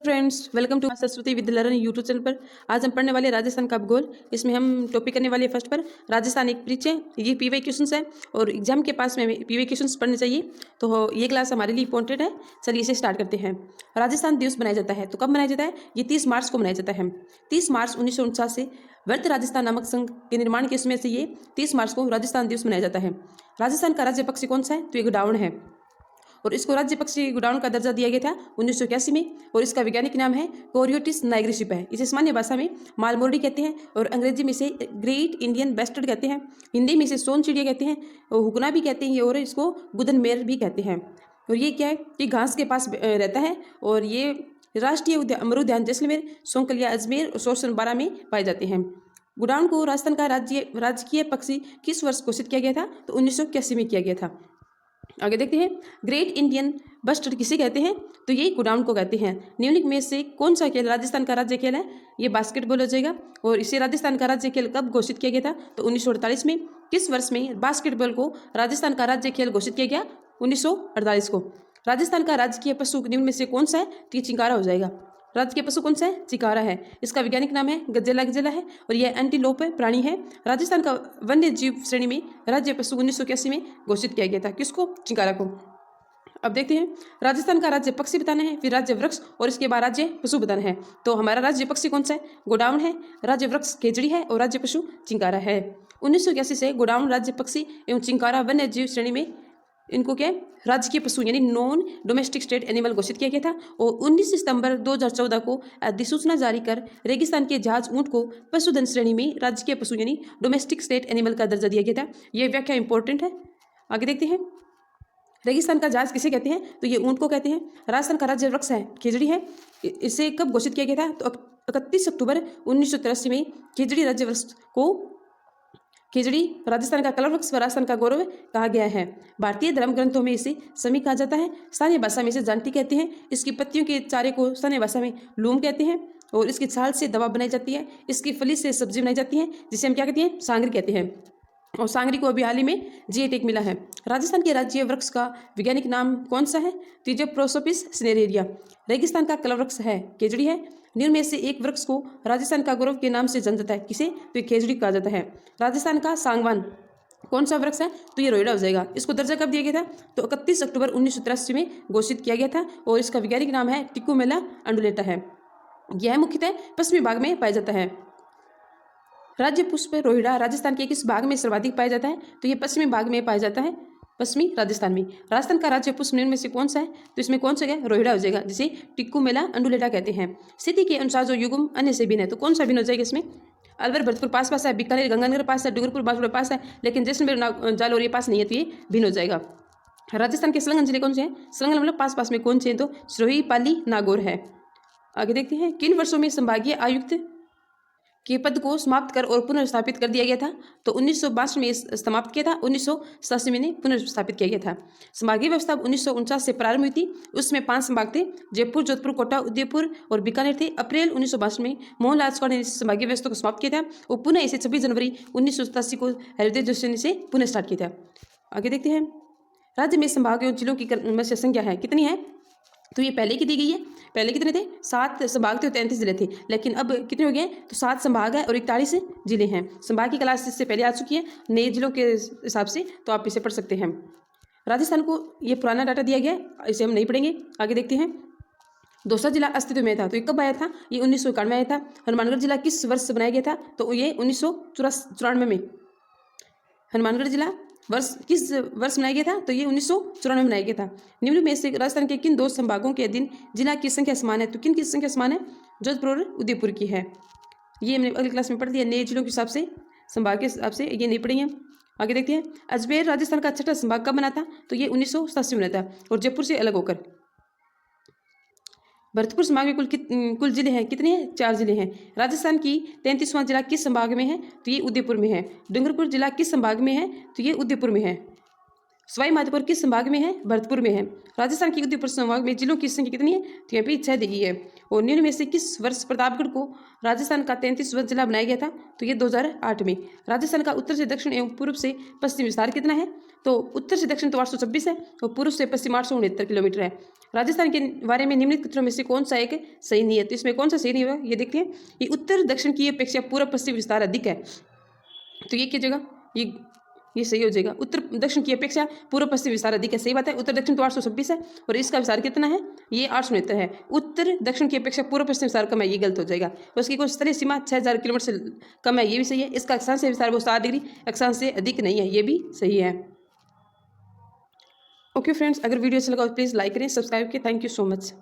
Friends, welcome to Saraswati विद्यालय YouTube channel पर। आज हम पढ़ने वाले राजस्थान का भूगोल। इसमें हम टॉपिक करने वाले फर्स्ट पर राजस्थान एक परिचय। ये पीवाई क्वेश्चंस है और एग्जाम के पास में पीवाई क्वेश्चंस पढ़ने चाहिए, तो ये क्लास हमारे लिए इंपॉर्टेंट है। चलिए इसे स्टार्ट करते हैं। राजस्थान दिवस मनाया जाता है, तो कब मनाया जाता है? ये 30 मार्च को मनाया जाता है। 30 मार्च 1949 से वर्त राजस्थान नामक संघ के निर्माण के समय से ये 30 मार्च को राजस्थान दिवस मनाया जाता है। राजस्थान का राज्य पक्षी कौन सा है? तो ये गोडाउन है और इसको राज्य पक्षी गोडाउन का दर्जा दिया गया था 1981 में। और इसका वैज्ञानिक नाम है कोरियोटिस नाइग्रिशिप है। इसे सामान्य भाषा में मालमोरडी कहते हैं और अंग्रेजी में से ग्रेट इंडियन बेस्टर्ड कहते हैं। हिंदी में इसे सोन चिड़िया कहते हैं और हुकना भी कहते हैं और इसको गुदनमेर भी कहते हैं। और ये क्या है कि घास के पास रहता है और ये राष्ट्रीय अमरूद्यान जैसलमेर, सोंकलिया, अजमेर और सोशनबारा में पाए जाते हैं। गोडाउन को राजस्थान का राजकीय पक्षी किस वर्ष घोषित किया गया था? तो 1981 में किया गया था। आगे देखते हैं, ग्रेट इंडियन बस्टर्ड किसे कहते हैं? तो ये गोडाउन को कहते हैं। निम्नलिखित में से कौन सा खेल राजस्थान का राज्य खेल है? ये बास्केटबॉल हो जाएगा। और इसे राजस्थान का राज्य खेल कब घोषित किया गया था? तो 1948 में। किस वर्ष में बास्केटबॉल को राजस्थान का राज्य खेल घोषित किया गया? 1948 को। राजस्थान का राजकीय पशु निम्न में से कौन सा है? तो ये चिंकारा हो जाएगा। राज्य पशु कौन सा है? चिकारा है। इसका वैज्ञानिक नाम है गजेला गजेला है और यह एंटीलोप प्राणी है। राजस्थान का वन्य जीव श्रेणी में राज्य पशु 1981 में घोषित किया गया था। किसको? चिंकारा को। अब देखते हैं, राजस्थान का राज्य पक्षी बताना है, फिर राज्य वृक्ष और इसके बाद राज्य पशु बताना है। तो हमारा राज्य पक्षी कौन सा है? गोडाउन है। राज्य वृक्ष खेजड़ी है और राज्य पशु चिंकारा है। 1981 से गोडाउन राज्य पक्षी एवं चिंकारा वन्य जीव श्रेणी में इनको क्या राजकीय पशु यानी नॉन डोमेस्टिक स्टेट एनिमल घोषित किया गया था। और 19 सितंबर 2014 को अधिसूचना जारी कर रेगिस्तान के जहाज ऊंट को पशुधन श्रेणी में राजकीय पशु यानी डोमेस्टिक स्टेट एनिमल का दर्जा दिया गया था। यह व्याख्या इंपॉर्टेंट है। आगे देखते हैं, रेगिस्तान का जहाज किसे कहते हैं? तो ये ऊंट को कहते हैं। राजस्थान का राज्य वृक्ष है, खेजड़ी है। इसे कब घोषित किया गया था? तो 31 अक्टूबर 1983 में खेजड़ी राज्य वृक्ष को खेजड़ी राजस्थान का कलर वृक्ष व राजस्थान का गौरव कहा गया है। भारतीय धर्म ग्रंथों में इसे समी कहा जाता है। स्थानीय भाषा में इसे जानटी कहते हैं। इसकी पत्तियों के चारे को स्थानीय भाषा में लूम कहते हैं और इसकी छाल से दवा बनाई जाती है। इसकी फली से सब्जी बनाई जाती है जिसे हम क्या कहते हैं? सांगरी कहते हैं। और सांगरी को अभी हाल ही में जीआई टैग मिला है। राजस्थान के राज्य वृक्ष का वैज्ञानिक नाम कौन सा है? तो जो प्रोसोपिस सिनेरेरिया। रेगिस्तान का कलर वृक्ष है, खेजड़ी है। निम्न में से एक वृक्ष को राजस्थान का गौरव के नाम से जाना जाता है। किसे? तो ये खेजड़ी कहा जाता है। राजस्थान का सांगवान कौन सा वृक्ष है? तो ये रोहिड़ा हो जाएगा। इसको दर्जा कब दिया गया था? तो 31 अक्टूबर 1983 में घोषित किया गया था और इसका वैज्ञानिक नाम है टिक्कोमेला अंडुलेटा है। यह मुख्यतः पश्चिमी भाग में पाया जाता है। राज्य पुष्प रोहिड़ा राजस्थान के किस भाग में सर्वाधिक पाया जाता है? तो ये पश्चिमी भाग में पाया जाता है, पश्चिमी राजस्थान में। राजस्थान का राज्य पुष्प निम्न में से कौन सा है? तो इसमें कौन सा है? रोहिड़ा हो जाएगा, जिसे टिक्कोमेला अंडुलेटा कहते हैं। स्थिति के अनुसार जो युग्म अन्य से भिन्न है, तो कौन सा भिन्न हो जाएगा इसमें? अलवर भरतपुर पास है, बीकानेर गंगानगर पास है, डूंगरपुर बांसवाड़ा पास है, लेकिन जैसलमेर जालौर ये पास नहीं है, तो ये भिन्न हो जाएगा। राजस्थान के संलग्न जिले कौन से हैं? संलग्न मतलब पास में कौन से हैं? तो सिरोही, पाली, नागौर है। आगे देखते हैं, किन वर्षों में संभागीय आयुक्त के पद को समाप्त कर और पुनर्स्थापित कर दिया गया था? तो 1962 में समाप्त किया था, 1987 में पुनर्स्थापित किया गया था। संभागीय व्यवस्था 1949 से प्रारंभ हुई थी। उसमें 5 संभाग थे, जयपुर, जोधपुर, कोटा, उदयपुर और बीकानेर थे। अप्रैल 1962 में मोहनलाल सुखाड़ ने संभागीय व्यवस्था को समाप्त किया था और पुनः इसे 26 जनवरी 1987 को हृदय जोशी ने इसे पुनः स्टार्ट किया था। आगे देखते हैं, राज्य में संभाग एवं जिलों की संख्या है कितनी है? तो ये पहले की दी गई है। पहले कितने थे? 7 संभाग थे और 33 जिले थे, लेकिन अब कितने हो गए? तो 7 संभाग है और 41 जिले हैं। संभाग की क्लास इससे पहले आ चुकी है नए जिलों के हिसाब से, तो आप इसे पढ़ सकते हैं। राजस्थान को ये पुराना डाटा दिया गया है, इसे हम नहीं पढ़ेंगे। आगे देखते हैं, दौसा जिला अस्तित्व में था, तो ये कब आया था? ये 1991 में आया था। हनुमानगढ़ जिला किस वर्ष से बनाया गया था? तो ये 1994 में। हनुमानगढ़ जिला किस वर्ष बनाया गया था? तो ये 1994 में बनाया गया था। निम्न में से राजस्थान के किन 2 संभागों के अधीन जिला की संख्या समान है? तो किन की संख्या समान है? जोधपुर और उदयपुर की है। ये हमने अगली क्लास में पढ़ दिया, नए जिलों के हिसाब से, संभाग के हिसाब से, ये नहीं पढ़ेंगे। आगे देखते हैं, अजमेर राजस्थान का 6ठा संभाग कब बना था? तो ये 1987 में बना था और जयपुर से अलग होकर। भरतपुर संभाग में कुल जिले हैं कितने हैं? 4 जिले हैं। राजस्थान की 33वां जिला किस संभाग में है? तो ये उदयपुर में है। डूंगरपुर जिला किस संभाग में है? तो ये उदयपुर में है। सवाई माधोपुर किस संभाग में है? भरतपुर में है। राजस्थान की उदयपुर संभाग में जिलों की संख्या कितनी है? तो यहाँ पे 6 दी गई है। और निम्न में से किस वर्ष प्रतापगढ़ को राजस्थान का 33वां जिला बनाया गया था? तो ये 2008 में। राजस्थान का उत्तर से दक्षिण एवं पूर्व से पश्चिम विस्तार कितना है? तो उत्तर से दक्षिण तो 826 है और पूर्व से पश्चिम 869 किलोमीटर है। राजस्थान के बारे में निम्नलिखित कथनों में से कौन सा एक सही नहीं है? तो इसमें कौन सा सही नहीं होगा ये देखते हैं। ये उत्तर दक्षिण की अपेक्षा पूर्व पश्चिम विस्तार अधिक है, तो ये क्या जगह, ये सही हो जाएगा। उत्तर दक्षिण की अपेक्षा पूर्व पश्चिम विस्तार अधिक है, सही बात है। उत्तर दक्षिण तो 826 है और इसका विस्तार कितना है, ये 869 है। उत्तर दक्षिण की अपेक्षा पूर्व पश्चिम विस्तार कम है, ये गलत हो जाएगा। उसकी कुल स्तरीय सीमा 6000 किलोमीटर से कम है, ये भी सही है। इसका अक्षांश विस्तार वो 7 डिग्री अक्षांश से अधिक नहीं है, ये भी सही है। ओके फ्रेंड्स, अगर वीडियो अच्छा लगा तो प्लीज़ लाइक करें, सब्सक्राइब करें। Thank you so much.